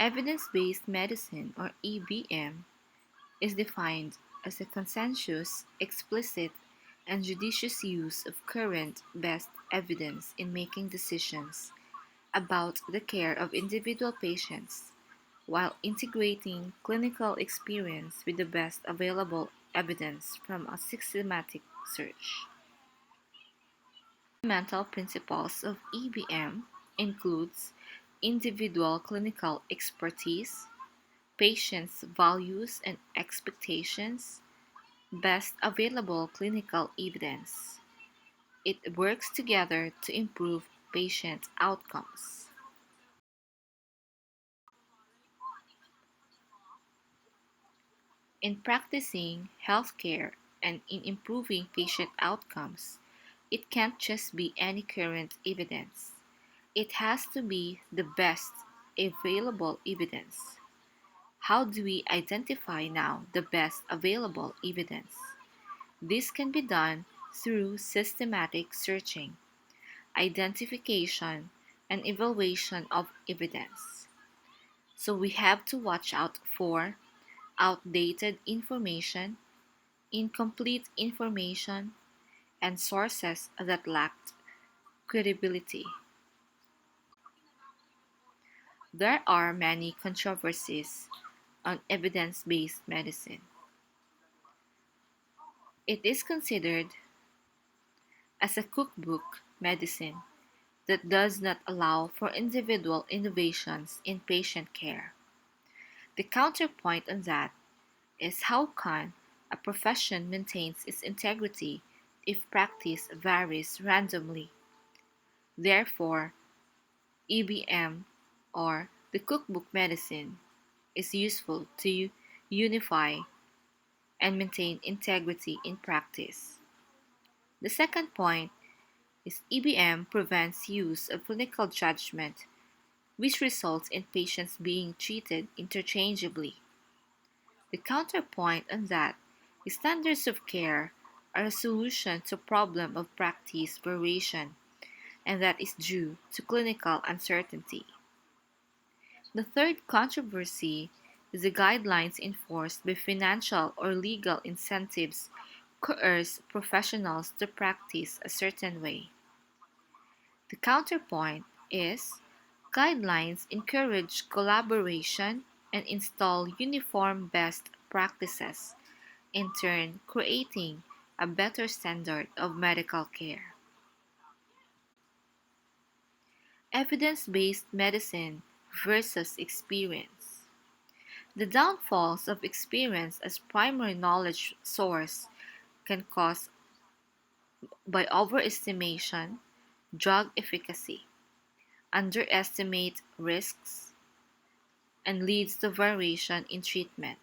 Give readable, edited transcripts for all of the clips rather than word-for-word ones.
Evidence-based medicine, or EBM, is defined as a consensus, explicit, and judicious use of current best evidence in making decisions about the care of individual patients while integrating clinical experience with the best available evidence from a systematic search. Fundamental principles of EBM includes individual clinical expertise, patients' values and expectations, best available clinical evidence. It works together to improve patient outcomes. In practicing healthcare and in improving patient outcomes, it can't just be any current evidence. It has to be the best available evidence. How do we identify now the best available evidence? This can be done through systematic searching, identification, and evaluation of evidence. So we have to watch out for outdated information, incomplete information, and sources that lacked credibility. There are many controversies on evidence based medicine. It is considered as a cookbook medicine that does not allow for individual innovations in patient care. The counterpoint on that is how can a profession maintain its integrity if practice varies randomly? Therefore, EBM, or the cookbook medicine, is useful to unify and maintain integrity in practice. The second point is EBM prevents use of clinical judgment, which results in patients being treated interchangeably. The counterpoint on that is standards of care are a solution to problem of practice variation, and that is due to clinical uncertainty. The third controversy is the guidelines enforced by financial or legal incentives coerce professionals to practice a certain way. The counterpoint is guidelines encourage collaboration and install uniform best practices, in turn creating a better standard of medical care. Evidence-based medicine versus experience. The downfalls of experience as primary knowledge source can cause by overestimation drug efficacy, underestimate risks, and leads to variation in treatment.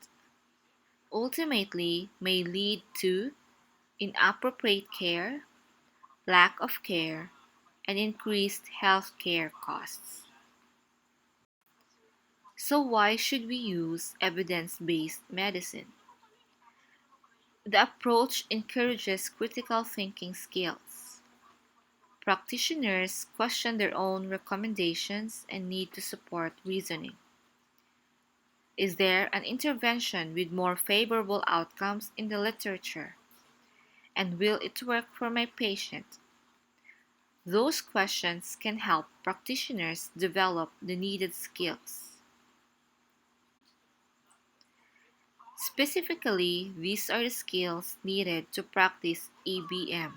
Ultimately may lead to inappropriate care, lack of care, and increased healthcare costs. So why should we use evidence-based medicine? The approach encourages critical thinking skills. Practitioners question their own recommendations and need to support reasoning. Is there an intervention with more favorable outcomes in the literature? And will it work for my patient? Those questions can help practitioners develop the needed skills. Specifically, these are the skills needed to practice EBM.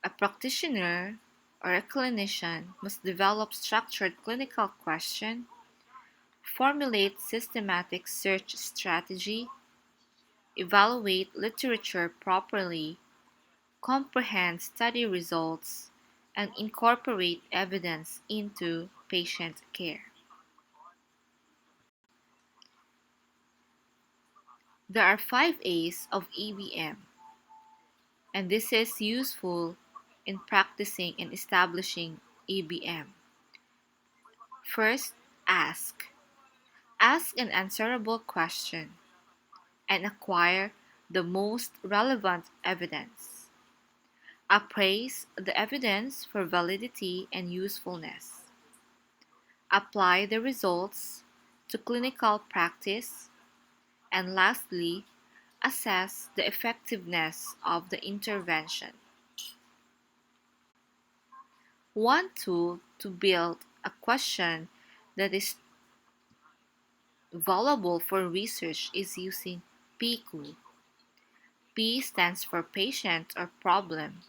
A practitioner or a clinician must develop structured clinical question, formulate systematic search strategy, evaluate literature properly, comprehend study results, and incorporate evidence into patient care. There are 5 A's of EBM, and this is useful in practicing and establishing EBM. First, ask. Ask an answerable question and acquire the most relevant evidence. Appraise the evidence for validity and usefulness. apply the results to clinical practice, and lastly, assess the effectiveness of the intervention. One tool to build a question that is valuable for research is using PQ. P stands for patient or problem.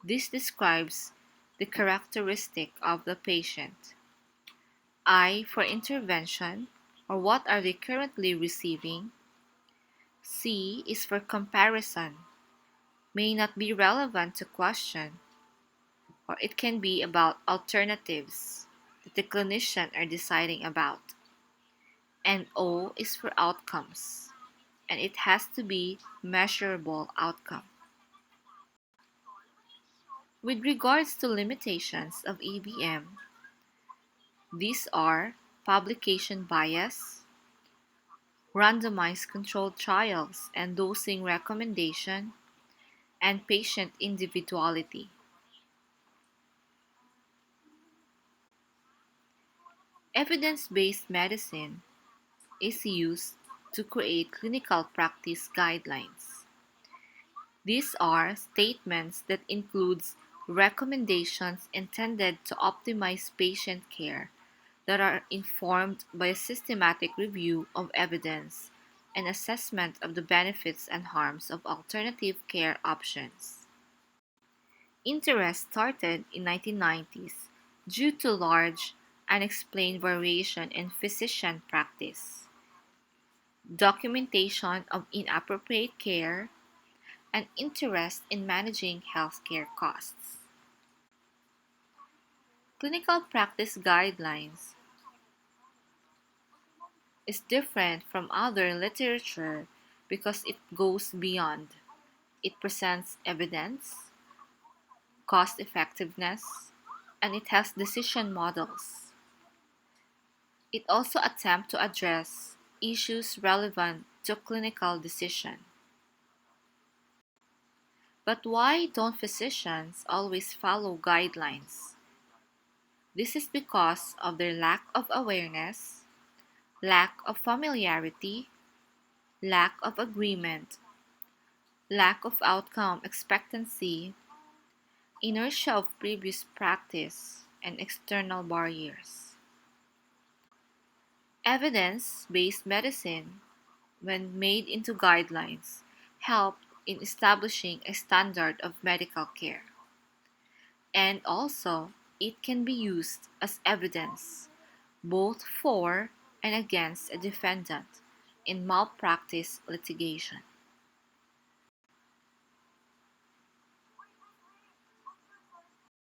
This describes the characteristic of the patient. I for intervention, or what are they currently receiving. C is for comparison, may not be relevant to question, or it can be about alternatives that the clinician are deciding about. And O is for outcomes, and it has to be measurable outcome. With regards to limitations of EBM, these are publication bias, randomized controlled trials and dosing recommendation, and patient individuality. Evidence-based medicine is used to create clinical practice guidelines. These are statements that includes recommendations intended to optimize patient care that are informed by a systematic review of evidence and assessment of the benefits and harms of alternative care options. Interest started in 1990s due to large unexplained variation in physician practice, documentation of inappropriate care, and interest in managing healthcare costs. Clinical practice guidelines is different from other literature because it goes beyond. It presents evidence, cost effectiveness, and it has decision models. It also attempts to address issues relevant to clinical decision. But why don't physicians always follow guidelines? This is because of their lack of awareness, lack of familiarity, lack of agreement, lack of outcome expectancy, inertia of previous practice, and external barriers. Evidence-based medicine, when made into guidelines, help in establishing a standard of medical care. And also, it can be used as evidence both for and against a defendant in malpractice litigation.